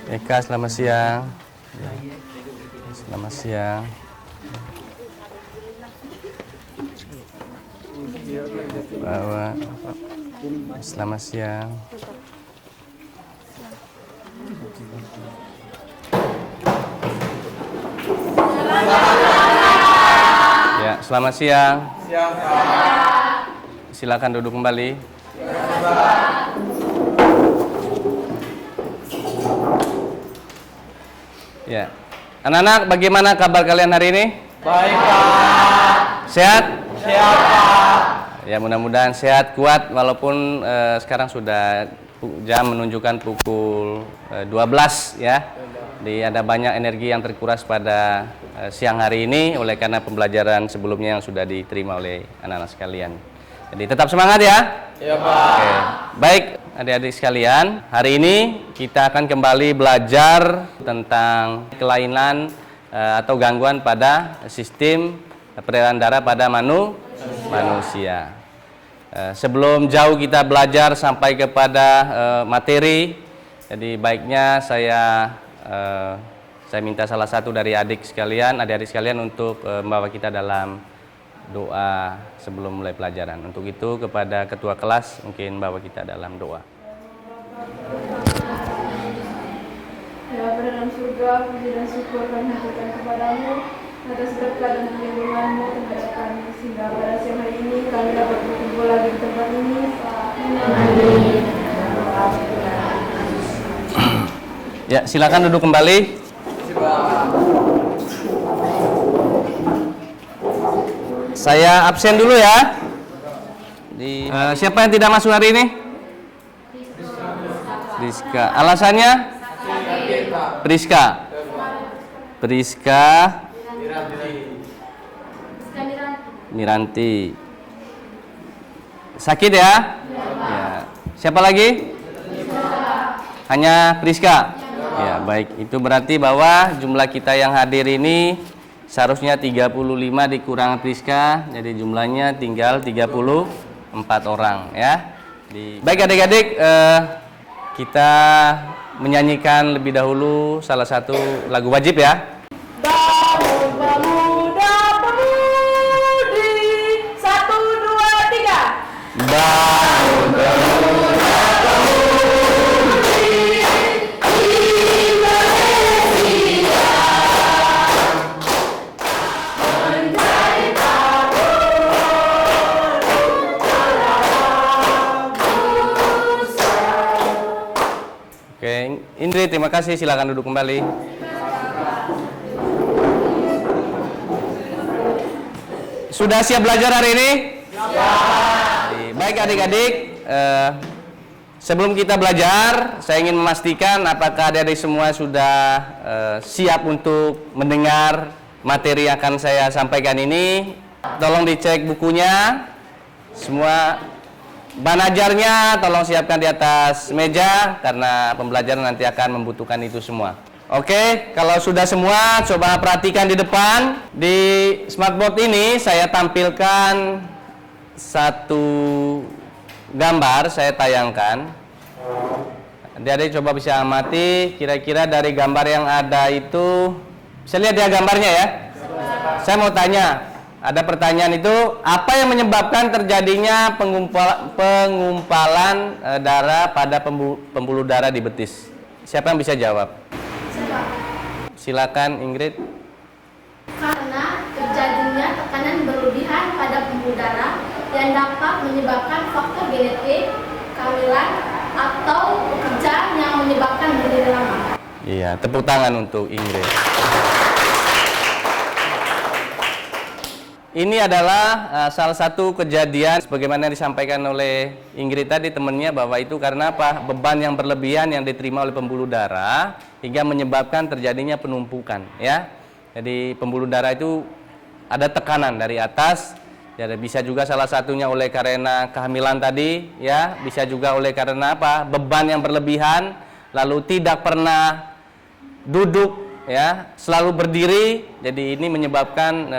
Eka, selamat siang. Selamat siang. Bawa. Selamat siang. Ya, selamat siang. Siang, Pak. Silakan duduk kembali. Ya. Anak-anak, bagaimana kabar kalian hari ini? Baik, Pak. Sehat? Siap, Pak. Ya, mudah-mudahan sehat, kuat, walaupun sekarang sudah jam menunjukkan pukul 12 ya. Jadi ada banyak energi yang terkuras pada siang hari ini oleh karena pembelajaran sebelumnya yang sudah diterima oleh anak-anak sekalian. Jadi tetap semangat ya. Iya, Pak. Oke. Baik, adik-adik sekalian, hari ini kita akan kembali belajar tentang kelainan atau gangguan pada sistem peredaran darah pada manusia. Sebelum jauh kita belajar sampai kepada materi, jadi baiknya saya minta salah satu dari adik-adik sekalian untuk membawa kita dalam doa sebelum mulai pelajaran. Untuk itu kepada ketua kelas mungkin bawa kita dalam doa. Ya Bapa dalam surga, puji dan syukur kami haturkan kepadamu atas berkat dan perlindunganmu terhadap kami, sehingga pada siang hari ini kami dapat berkumpul lagi di tempat ini. Amin. Ya, silakan duduk kembali. Saya absen dulu ya. Siapa yang tidak masuk hari ini? Priska. Alasannya? Priska. Miranti. Sakit ya? Ya. Siapa lagi? Hanya Priska. Ya, baik. Itu berarti bahwa jumlah kita yang hadir ini seharusnya 35 dikurang Priska, jadi jumlahnya tinggal 34 orang ya. Baik adik-adik, kita menyanyikan lebih dahulu salah satu lagu wajib ya. Bangun pemuda pemudi, 1, 2, 3. Bangun pemuda pemudi Indonesia, menjadi taruh dalam bangsa. Oke, Indri, terima kasih. Silakan duduk kembali. Sudah siap belajar hari ini? Baik adik-adik, sebelum kita belajar, saya ingin memastikan apakah adik-adik semua sudah siap untuk mendengar materi yang akan saya sampaikan ini. Tolong dicek bukunya, semua bahan ajarnya tolong siapkan di atas meja, karena pembelajaran nanti akan membutuhkan itu semua. Oke, kalau sudah semua, coba perhatikan di depan. Di smartboard ini saya tampilkan satu gambar, saya tayangkan. Adik-adik coba bisa amati, kira-kira dari gambar yang ada itu, bisa lihat ya gambarnya ya? Saya mau tanya, ada pertanyaan itu, apa yang menyebabkan terjadinya pengumpalan darah pada pembuluh darah di betis? Siapa yang bisa jawab? Silakan Ingrid. Karena terjadinya tekanan berlebihan pada pembuluh darah yang dapat menyebabkan faktor genetik, kehamilan, atau pekerjaan yang menyebabkan berdiri lama. Iya, tepuk tangan untuk Ingrid. Ini adalah salah satu kejadian sebagaimana disampaikan oleh Ingrid tadi temannya, bahwa itu karena apa? Beban yang berlebihan yang diterima oleh pembuluh darah hingga menyebabkan terjadinya penumpukan ya. Jadi pembuluh darah itu ada tekanan dari atas. Ya, bisa juga salah satunya oleh karena kehamilan tadi ya, bisa juga oleh karena apa? Beban yang berlebihan, lalu tidak pernah duduk ya, selalu berdiri. Jadi ini menyebabkan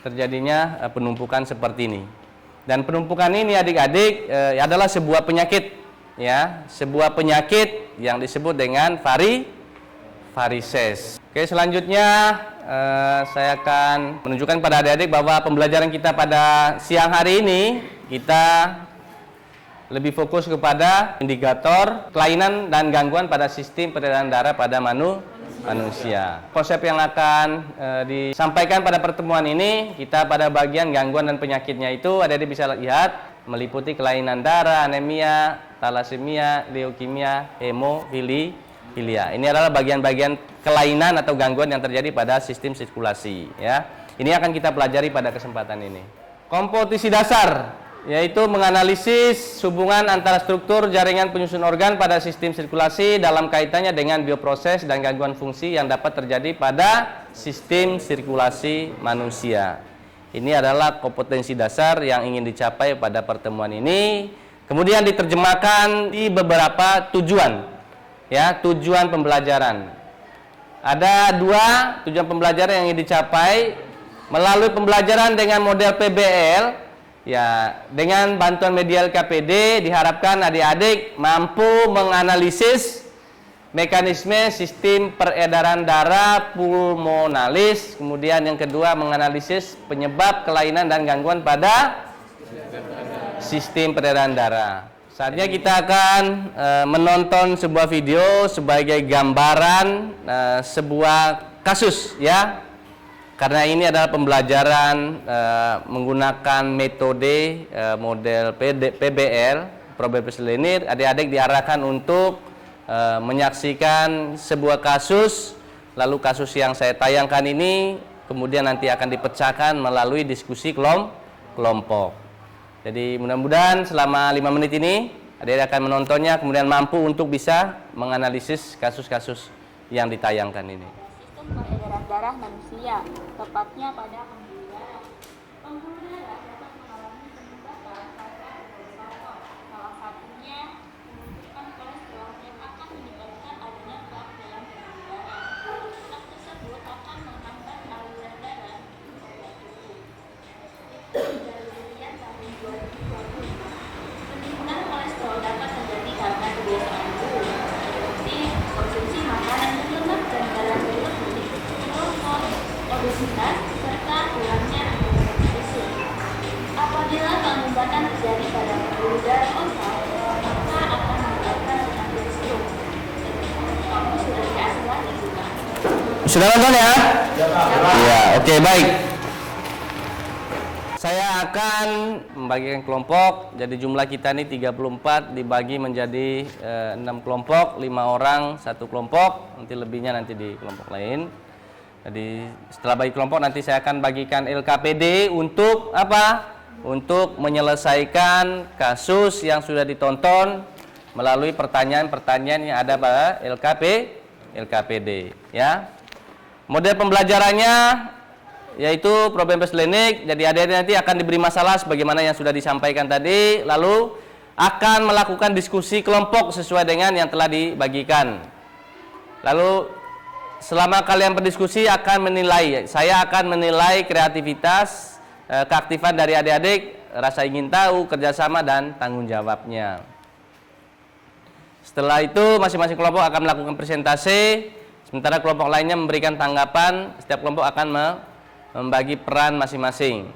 terjadinya penumpukan seperti ini. Dan penumpukan ini adik-adik adalah sebuah penyakit ya, sebuah penyakit yang disebut dengan varises. Oke, selanjutnya saya akan menunjukkan pada adik-adik bahwa pembelajaran kita pada siang hari ini kita lebih fokus kepada indikator kelainan dan gangguan pada sistem peredaran darah pada manusia. Konsep yang akan disampaikan pada pertemuan ini, kita pada bagian gangguan dan penyakitnya itu adik-adik bisa lihat meliputi kelainan darah, anemia, talasemia, leukemia, hemofilia. Ini adalah bagian-bagian kelainan atau gangguan yang terjadi pada sistem sirkulasi, ya. Ini akan kita pelajari pada kesempatan ini. Komposisi dasar yaitu menganalisis hubungan antara struktur jaringan penyusun organ pada sistem sirkulasi dalam kaitannya dengan bioproses dan gangguan fungsi yang dapat terjadi pada sistem sirkulasi manusia. Ini adalah kompetensi dasar yang ingin dicapai pada pertemuan ini. Kemudian diterjemahkan di beberapa tujuan, ya, tujuan pembelajaran. Ada 2 tujuan pembelajaran yang ingin dicapai melalui pembelajaran dengan model PBL. Ya, dengan bantuan media LKPD diharapkan adik-adik mampu menganalisis mekanisme sistem peredaran darah pulmonalis. Kemudian yang kedua menganalisis penyebab kelainan dan gangguan pada sistem peredaran darah. Saatnya kita akan menonton sebuah video sebagai gambaran sebuah kasus, ya. Karena ini adalah pembelajaran menggunakan metode model PBL, probability linear, adik-adik diarahkan untuk menyaksikan sebuah kasus, lalu kasus yang saya tayangkan ini kemudian nanti akan dipecahkan melalui diskusi kelompok. Jadi mudah-mudahan selama 5 menit ini adik-adik akan menontonnya, kemudian mampu untuk bisa menganalisis kasus-kasus yang ditayangkan ini. Sistem peredaran darah manusia, tepatnya pada pembuluh darah. Pembuluh darah dapat mengalami penyebabkan pada kolesterol. Salah satunya menumbuhkan kolesterol yang akan menyebabkan adanya plaque dalam pembuluh darah. Plaque tersebut akan menghambat aliran darah ke tubuh. Itu dari dilihat tahun 2020. Penimbunan kolesterol dapat terjadi karena kebiasaan buruk, seperti konsumsi makanan berlemak dan garam berlebih, merokok, obesitas, serta kurangnya asupan gizi. Apabila kelembapan terjadi pada pembuluh darah otak, maka akan menyebabkan penyakit stroke. Kamu sudah biasa lagi bukan? Sudah nonton ya? Iya, oke, baik. Saya akan membagikan kelompok. Jadi jumlah kita ini 34 dibagi menjadi 6 kelompok, 5 orang satu kelompok, nanti lebihnya nanti di kelompok lain. Jadi setelah bagi kelompok nanti saya akan bagikan LKPD untuk apa? Untuk menyelesaikan kasus yang sudah ditonton melalui pertanyaan-pertanyaan yang ada pada LKPD, ya. Model pembelajarannya yaitu problem based learning. Jadi adik-adik nanti akan diberi masalah sebagaimana yang sudah disampaikan tadi, lalu akan melakukan diskusi kelompok sesuai dengan yang telah dibagikan. Lalu selama kalian berdiskusi saya akan menilai kreativitas, keaktifan dari adik-adik, rasa ingin tahu, kerjasama dan tanggung jawabnya. Setelah itu masing-masing kelompok akan melakukan presentasi, sementara kelompok lainnya memberikan tanggapan. Setiap kelompok akan membagi peran masing-masing.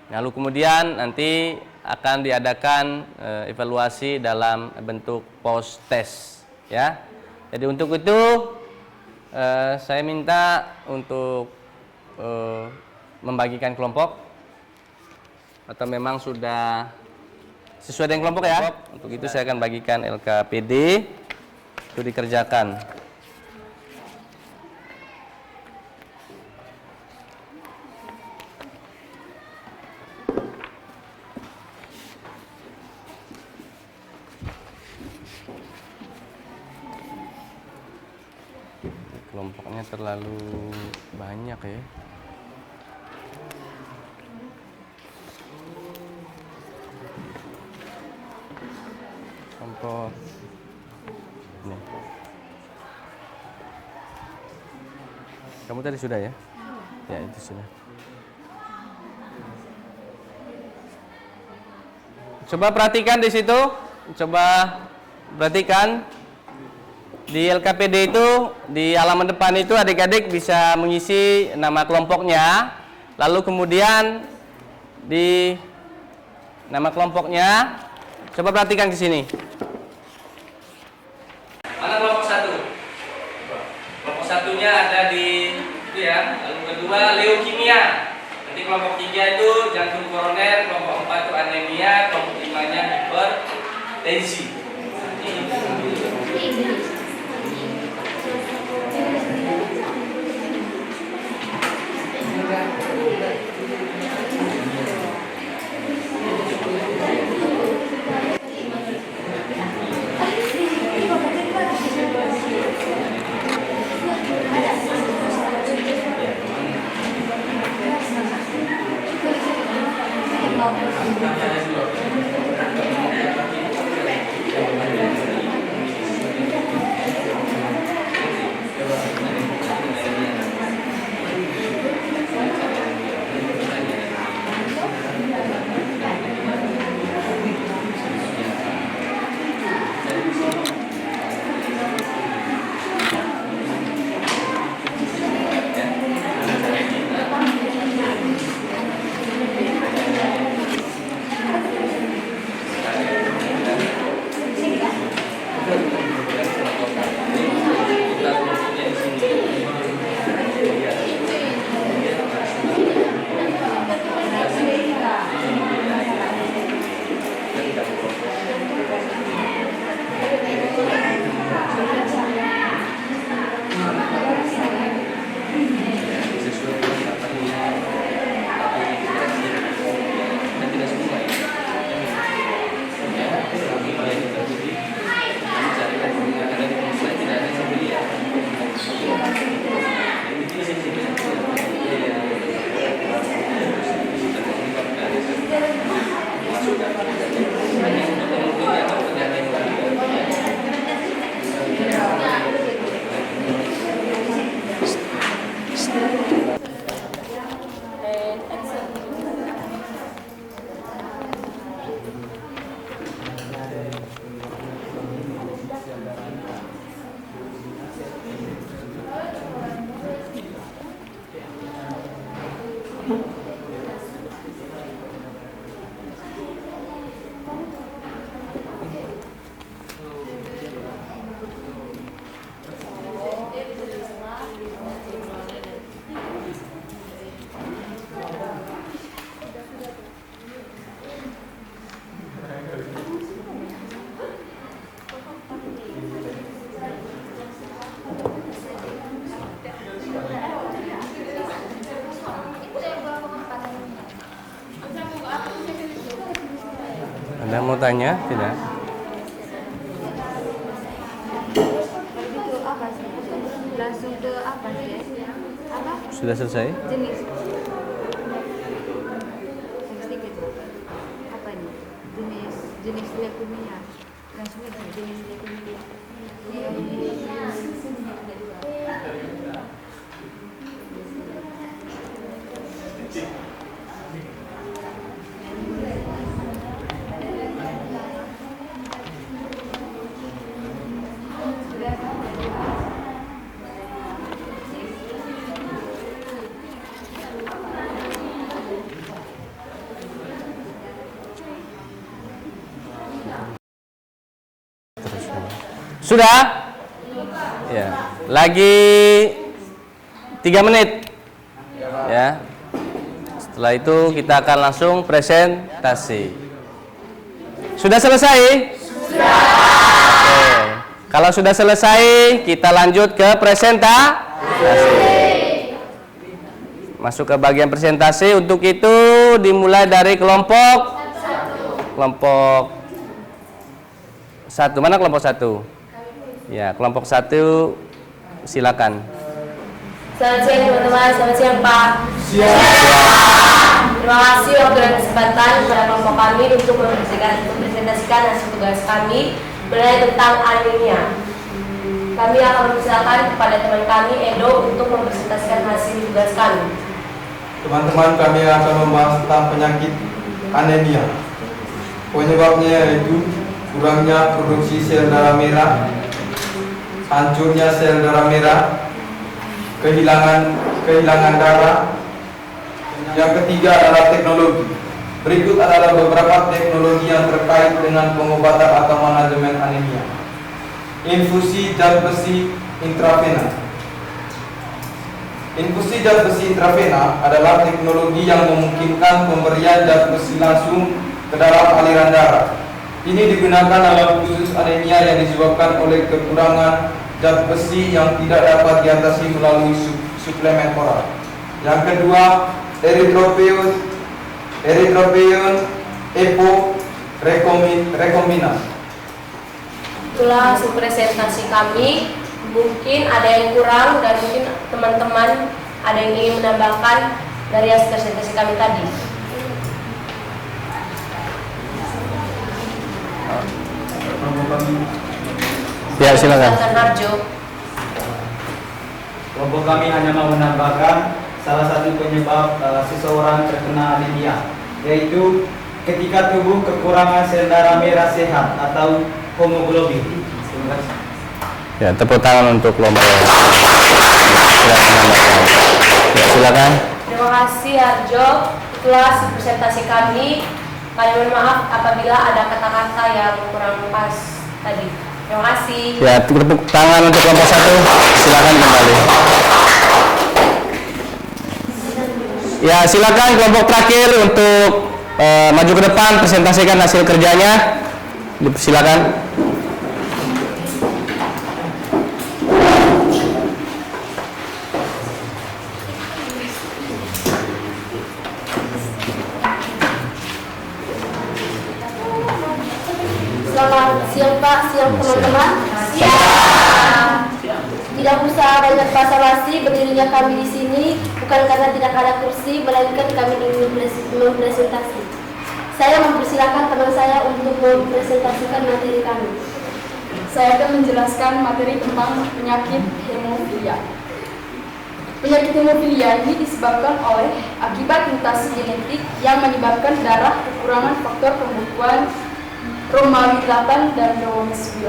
Lalu kemudian nanti akan diadakan evaluasi dalam bentuk post test, ya. Jadi untuk itu saya minta untuk membagikan kelompok, atau memang sudah sesuai dengan kelompok ya. Untuk itu saya akan bagikan LKPD itu dikerjakan. Kelompoknya terlalu banyak ya. Kelompok ini. Kamu tadi sudah ya? Ya, itu sudah. Coba perhatikan di situ. coba perhatikan di LKPD itu di halaman depan itu adik-adik bisa mengisi nama kelompoknya, lalu kemudian di nama kelompoknya coba perhatikan ke sini. Mana kelompok 1? Kelompok 1-nya ada di itu ya. Lalu kedua leukemia. Nanti kelompok 3 itu jantung koroner, kelompok 4 itu anemia, kelompok 5-nya hipertensi. Anda mau tanya? Tidak? Langsung ke apa sih? Apa? Sudah selesai? Jenis. Yang sedikit. Apa ini? Jenis leukemia. Langsung ke jenis leukemia. Sudah? Ya. Lagi 3 menit. Ya. Setelah itu kita akan langsung presentasi. Sudah selesai? Sudah. Oke. Kalau sudah selesai, kita lanjut ke presentasi. Masuk ke bagian presentasi. Untuk itu dimulai dari kelompok 1. Mana kelompok 1? Ya, kelompok 1 silakan. Selamat siang teman-teman, selamat siang Pak. Siang. Terima kasih waktu dan kesempatan kepada kelompok kami untuk mempresentasikan hasil tugas kami mengenai tentang anemia. Kami akan mempersilakan kepada teman kami Edo untuk mempresentasikan hasil tugas kami. Teman-teman, kami akan membahas tentang penyakit anemia. Penyebabnya yaitu kurangnya produksi sel darah merah, hancurnya sel darah merah, kehilangan darah. Yang ketiga adalah teknologi. Berikut adalah beberapa teknologi yang terkait dengan pengobatan atau manajemen anemia. Infusi zat besi intravena. Infusi zat besi intravena adalah teknologi yang memungkinkan pemberian zat besi langsung ke dalam aliran darah. Ini digunakan dalam khusus anemia yang disebabkan oleh kekurangan zat besi yang tidak dapat diatasi melalui suplemen oral. Yang kedua, erythropoietin recombinase. Itulah presentasi kami. Mungkin ada yang kurang dan mungkin teman-teman ada yang ingin menambahkan dari hasil presentasi kami tadi. Ya, silakan. Kelompok kami hanya mau menambahkan salah satu penyebab seseorang terkena anemia, yaitu ketika tubuh kekurangan sel darah merah sehat atau hemoglobin. Terima kasih. Ya, tepuk tangan untuk kelompok. Ya, silakan. Terima kasih Harjo. Itulah presentasi kami. Kami mohon maaf apabila ada kata-kata yang kurang pas tadi. Terima kasih. Ya, tepuk tangan untuk kelompok 1. Silakan kembali. Ya, silakan kelompok terakhir untuk maju ke depan, presentasikan hasil kerjanya. Silakan. Selamat siang Pak, siang teman-teman. Siang. Tidak usah banyak basa-basi, berdirinya kami di sini bukan karena tidak ada kursi, melainkan kami ingin mempresentasi. Saya mempersilakan teman saya untuk mempresentasikan materi kami. Saya akan menjelaskan materi tentang penyakit hemofilia. Penyakit hemofilia ini disebabkan oleh akibat mutasi genetik yang menyebabkan darah kekurangan faktor pembekuan Romawi-8 dan Romawi-9.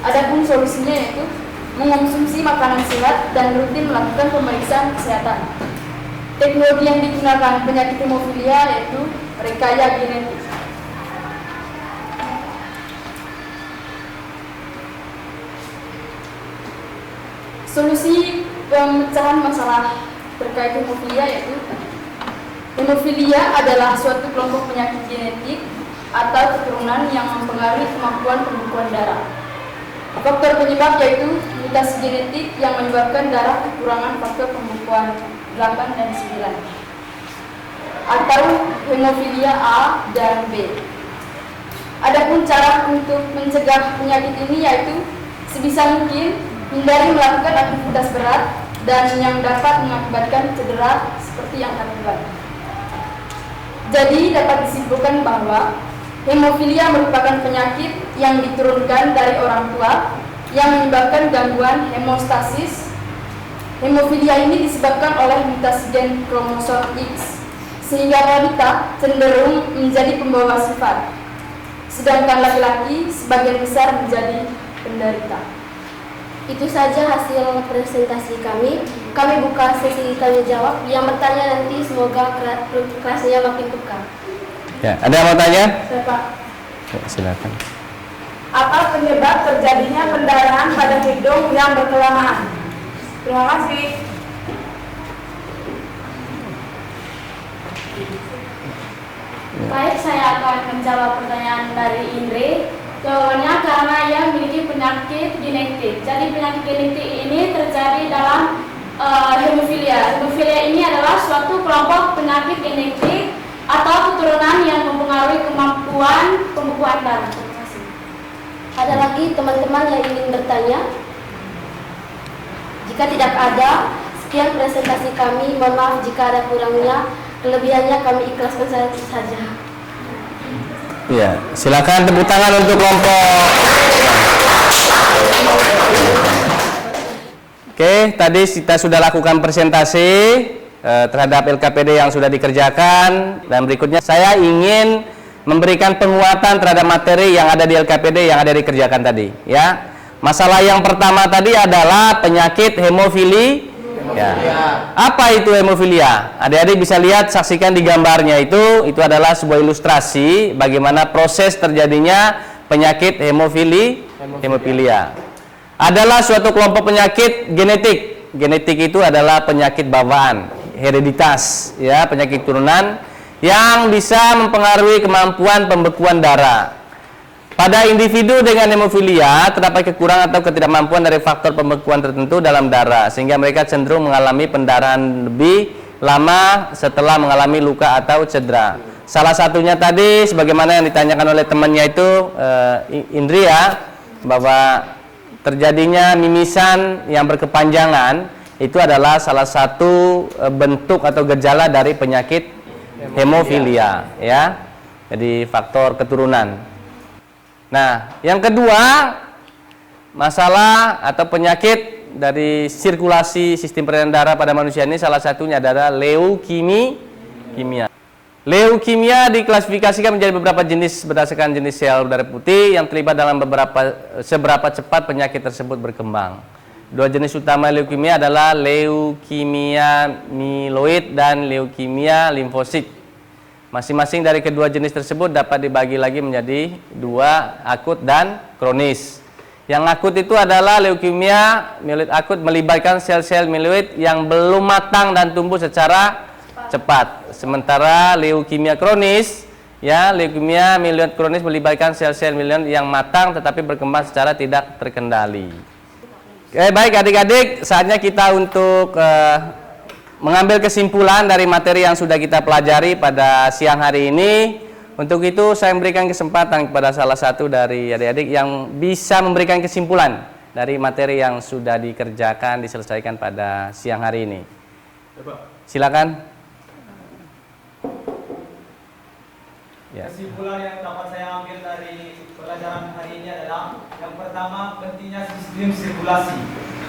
Adapun solusinya yaitu mengonsumsi makanan sehat dan rutin melakukan pemeriksaan kesehatan. Teknologi yang digunakan penyakit hemofilia yaitu rekaya genetik. Solusi pemecahan masalah terkait hemofilia yaitu hemofilia adalah suatu kelompok penyakit genetik atau keturunan yang mempengaruhi kemampuan pembekuan darah. Faktor penyebab yaitu mutasi genetik yang menyebabkan darah kekurangan faktor pembekuan 8 dan 9 atau hemofilia A dan B. Adapun cara untuk mencegah penyakit ini yaitu sebisa mungkin hindari melakukan aktivitas berat dan yang dapat mengakibatkan cedera seperti yang terlibat. Jadi dapat disimpulkan bahwa hemofilia merupakan penyakit yang diturunkan dari orang tua yang menyebabkan gangguan hemostasis. Hemofilia ini disebabkan oleh mutasi gen kromosom X, sehingga wanita cenderung menjadi pembawa sifat, sedangkan laki-laki sebagian besar menjadi penderita. Itu saja hasil presentasi kami. Kami buka sesi tanya jawab. Yang bertanya nanti semoga kelasnya makin peka. Ya, ada yang mau tanya? Saya Pak, Ya, silakan. apa penyebab terjadinya pendarahan pada hidung yang berkelamaan? Terima kasih. Baik, saya akan menjawab pertanyaan dari Indri. Jawabannya karena ia memiliki penyakit genetik. Jadi penyakit genetik ini terjadi dalam hemofilia. Hemofilia ini adalah suatu kelompok penyakit genetik atau keturunan yang mempengaruhi kemampuan pembekuan darah. Terima kasih. Ada lagi teman-teman yang ingin bertanya? Jika tidak ada, sekian presentasi kami. Mohon maaf jika ada kurangnya. Kelebihannya kami ikhlaskan saja. Ya, silakan tepuk tangan untuk kelompok. Oke, tadi kita sudah lakukan presentasi terhadap LKPD yang sudah dikerjakan, dan berikutnya saya ingin memberikan penguatan terhadap materi yang ada di LKPD yang ada dikerjakan tadi, ya. Masalah yang pertama tadi adalah penyakit hemofili. Ya. Apa itu hemofilia? Adik-adik bisa lihat, saksikan di gambarnya itu adalah sebuah ilustrasi bagaimana proses terjadinya penyakit hemofilia. Adalah suatu kelompok penyakit genetik. Genetik itu adalah penyakit bawaan, hereditas, ya, penyakit turunan yang bisa mempengaruhi kemampuan pembekuan darah. Pada individu dengan hemofilia terdapat kekurangan atau ketidakmampuan dari faktor pembekuan tertentu dalam darah, sehingga mereka cenderung mengalami pendarahan lebih lama setelah mengalami luka atau cedera. Salah satunya tadi, sebagaimana yang ditanyakan oleh temannya itu, Indria, bahwa terjadinya mimisan yang berkepanjangan itu adalah salah satu bentuk atau gejala dari penyakit hemofilia, ya. Jadi faktor keturunan. Nah, yang kedua, masalah atau penyakit dari sirkulasi sistem peredaran darah pada manusia ini salah satunya adalah leukemia. Leukemia diklasifikasikan menjadi beberapa jenis berdasarkan jenis sel darah putih yang terlibat dalam seberapa cepat penyakit tersebut berkembang. Dua jenis utama leukemia adalah leukemia mieloid dan leukemia limfosit. Masing-masing dari kedua jenis tersebut dapat dibagi lagi menjadi dua, akut dan kronis. Yang akut itu adalah leukemia mieloid akut, melibatkan sel-sel mieloid yang belum matang dan tumbuh secara cepat. Sementara leukemia kronis, ya, leukemia mieloid kronis melibatkan sel-sel mieloid yang matang tetapi berkembang secara tidak terkendali. Oke, baik adik-adik, saatnya kita untuk mengambil kesimpulan dari materi yang sudah kita pelajari pada siang hari ini. Untuk itu saya memberikan kesempatan kepada salah satu dari adik-adik yang bisa memberikan kesimpulan dari materi yang sudah dikerjakan, diselesaikan pada siang hari ini. Silakan. Ya. Kesimpulan yang dapat saya ambil dari pelajaran hari ini adalah yang pertama, pentingnya sistem sirkulasi.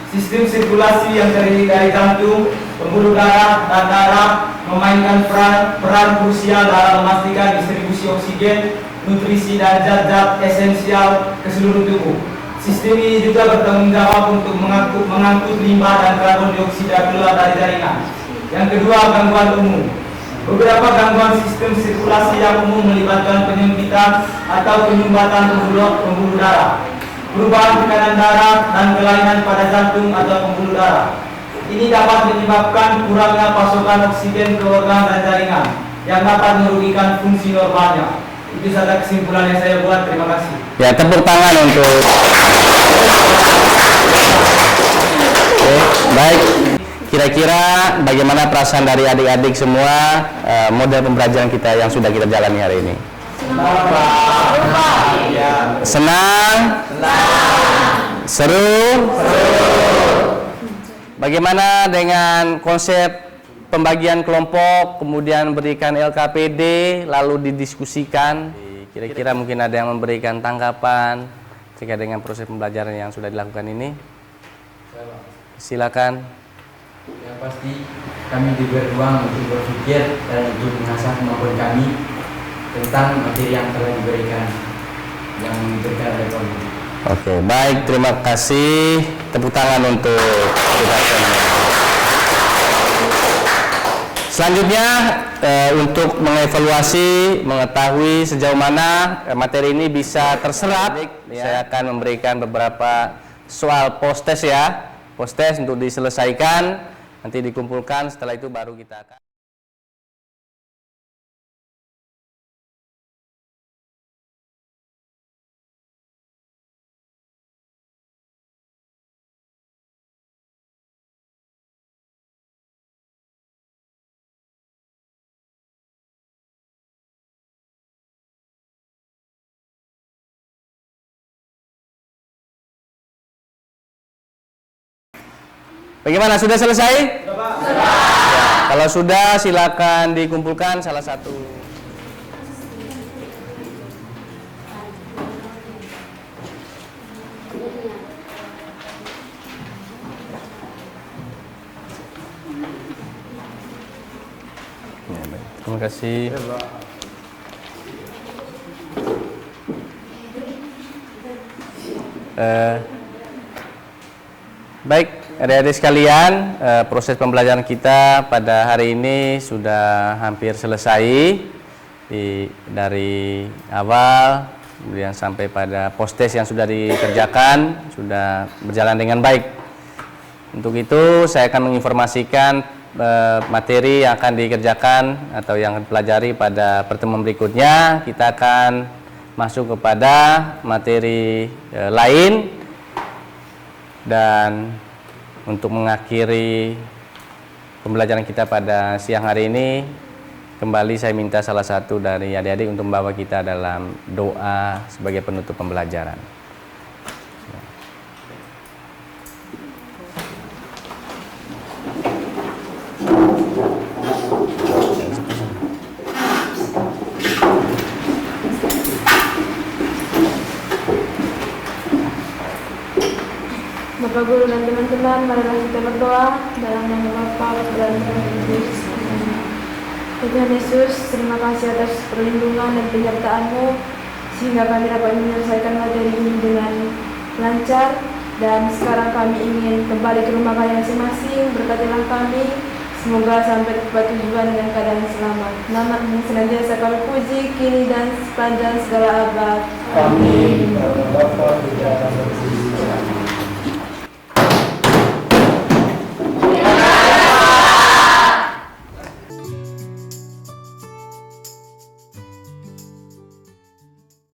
Sistem sirkulasi yang terdiri dari jantung, pembuluh darah, dan darah memainkan peran krusial dalam memastikan distribusi oksigen, nutrisi, dan zat-zat esensial ke seluruh tubuh. Sistem ini juga bertanggung jawab untuk mengangkut limbah dan karbon dioksida keluar dari jaringan. Yang kedua, gangguan umum. Beberapa gangguan sistem sirkulasi yang umum melibatkan penyempitan atau penyumbatan pembuluh darah, perubahan tekanan darah, dan kelainan pada jantung atau pembuluh darah. Ini dapat menyebabkan kurangnya pasokan oksigen ke organ dan jaringan yang dapat merugikan fungsi normalnya. Itu saja kesimpulan yang saya buat. Terima kasih. Ya, tepuk tangan untuk. Oke, baik. Kira-kira bagaimana perasaan dari adik-adik semua model pembelajaran kita yang sudah kita jalani hari ini? Senang? Seru? Bagaimana dengan konsep pembagian kelompok, kemudian berikan LKPD, lalu didiskusikan? Kira-kira mungkin ada yang memberikan tanggapan terkait dengan proses pembelajaran yang sudah dilakukan ini? Silakan. Yang pasti kami diberi ruang untuk berpikir dan untuk mengasah kemampuan kami tentang materi yang telah diberikan oleh Polri. Oke, baik, terima kasih. Tepuk tangan untuk kita semua. Selanjutnya untuk mengevaluasi, mengetahui sejauh mana materi ini bisa terserap, saya akan memberikan beberapa soal post-test ya. Post-test untuk diselesaikan, nanti dikumpulkan, setelah itu baru kita akan. Bagaimana, sudah selesai? Sudah. Kalau sudah, silakan dikumpulkan salah satu. Terima kasih. Baik, adik-adik sekalian, proses pembelajaran kita pada hari ini sudah hampir selesai dari awal kemudian sampai pada post-test yang sudah dikerjakan sudah berjalan dengan baik. Untuk itu saya akan menginformasikan materi yang akan dikerjakan atau yang akan dipelajari pada pertemuan berikutnya. Kita akan masuk kepada materi lain. Dan untuk mengakhiri pembelajaran kita pada siang hari ini, kembali saya minta salah satu dari adik-adik untuk membawa kita dalam doa sebagai penutup pembelajaran. Bapak Guru dan teman-teman, marilah kita berdoa dalam nama Bapa dan Putra dan Yesus. Tuhan Yesus, terima kasih atas perlindungan dan penyertaan-Mu sehingga kami dapat menyelesaikan materi ini dengan lancar, dan sekarang kami ingin kembali ke rumah kami masing-masing. Berkatilah kami, semoga sampai tepat tujuan dengan keadaan selamat. Nama yang senantiasa kami puji kini dan sepanjang segala abad. Amin.